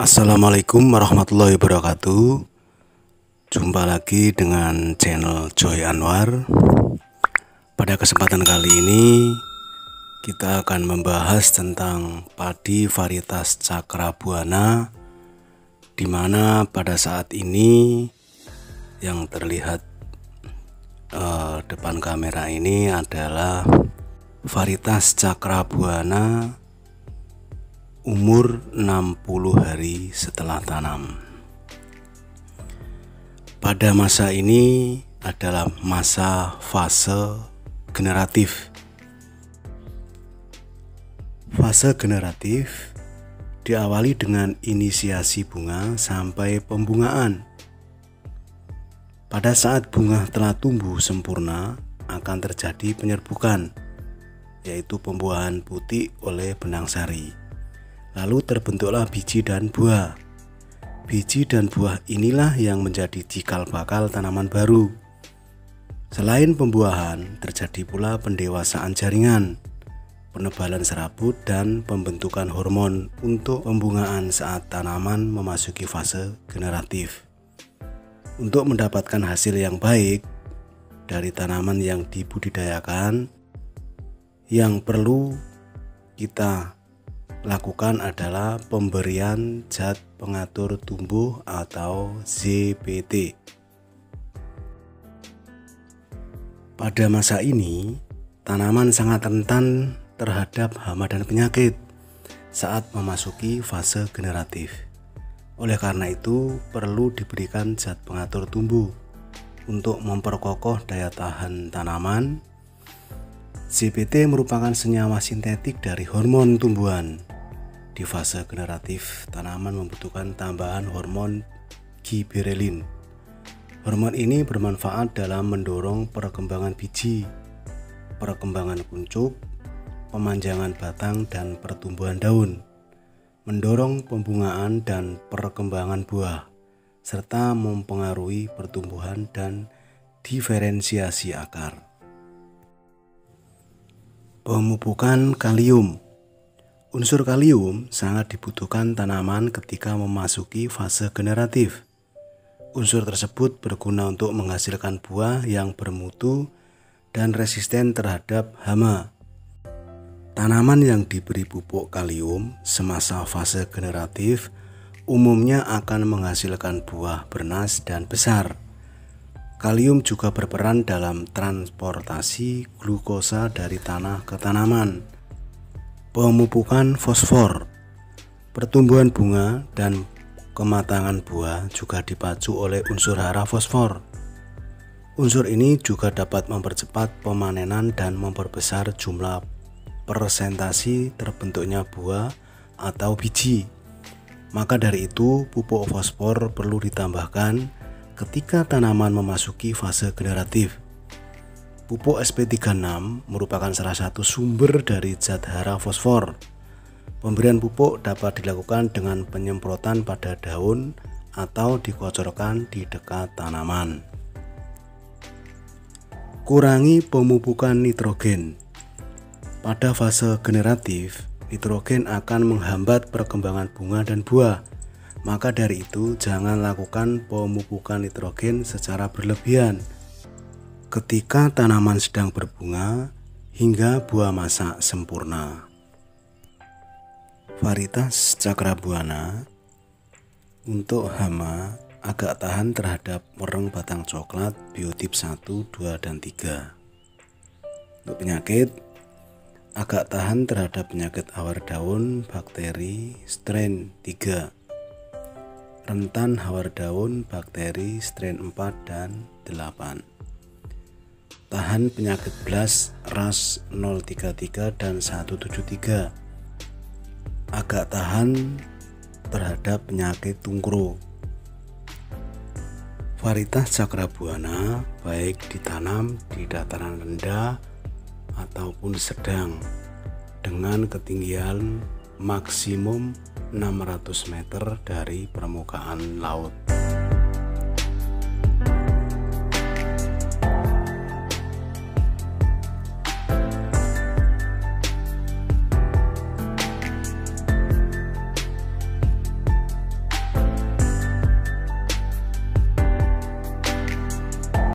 Assalamualaikum warahmatullahi wabarakatuh. Jumpa lagi dengan channel Joy Anwar. Pada kesempatan kali ini kita akan membahas tentang padi varietas Cakrabuana, di mana pada saat ini yang terlihat depan kamera ini adalah varietas Cakrabuana umur 60 hari setelah tanam. Pada masa ini adalah masa fase generatif. Fase generatif diawali dengan inisiasi bunga sampai pembungaan. Pada saat bunga telah tumbuh sempurna, akan terjadi penyerbukan, yaitu pembuahan putih oleh benang sari. Lalu terbentuklah biji dan buah. Biji dan buah inilah yang menjadi cikal bakal tanaman baru. Selain pembuahan, terjadi pula pendewasaan jaringan, penebalan serabut, dan pembentukan hormon untuk pembungaan saat tanaman memasuki fase generatif. Untuk mendapatkan hasil yang baik dari tanaman yang dibudidayakan, yang perlu kita lakukan adalah pemberian zat pengatur tumbuh atau ZPT. Pada masa ini, tanaman sangat rentan terhadap hama dan penyakit saat memasuki fase generatif. Oleh karena itu, perlu diberikan zat pengatur tumbuh untuk memperkokoh daya tahan tanaman. ZPT merupakan senyawa sintetik dari hormon tumbuhan. Di fase generatif, tanaman membutuhkan tambahan hormon giberelin. Hormon ini bermanfaat dalam mendorong perkembangan biji, perkembangan kuncup, pemanjangan batang dan pertumbuhan daun, mendorong pembungaan dan perkembangan buah, serta mempengaruhi pertumbuhan dan diferensiasi akar. Pemupukan kalium. Unsur kalium sangat dibutuhkan tanaman ketika memasuki fase generatif. Unsur tersebut berguna untuk menghasilkan buah yang bermutu dan resisten terhadap hama. Tanaman yang diberi pupuk kalium semasa fase generatif umumnya akan menghasilkan buah bernas dan besar. Kalium juga berperan dalam transportasi glukosa dari tanah ke tanaman. Pemupukan fosfor. Pertumbuhan bunga dan kematangan buah juga dipacu oleh unsur hara fosfor. Unsur ini juga dapat mempercepat pemanenan dan memperbesar jumlah persentasi terbentuknya buah atau biji. Maka dari itu, pupuk fosfor perlu ditambahkan ketika tanaman memasuki fase generatif. Pupuk SP36 merupakan salah satu sumber dari zat hara fosfor. Pemberian pupuk dapat dilakukan dengan penyemprotan pada daun atau dikocorkan di dekat tanaman. Kurangi pemupukan nitrogen. Pada fase generatif, nitrogen akan menghambat perkembangan bunga dan buah. Maka dari itu, jangan lakukan pemupukan nitrogen secara berlebihan ketika tanaman sedang berbunga hingga buah masak sempurna. Varietas Cakrabuana untuk hama agak tahan terhadap mereng batang coklat biotip 1, 2, dan 3. Untuk penyakit, agak tahan terhadap penyakit awar daun bakteri strain 3. Rentan hawar daun bakteri strain 4 dan 8. Tahan penyakit blas ras 033 dan 173. Agak tahan terhadap penyakit tungkro. Varietas Cakrabuana baik ditanam di dataran rendah ataupun sedang dengan ketinggian maksimum 600 meter dari permukaan laut.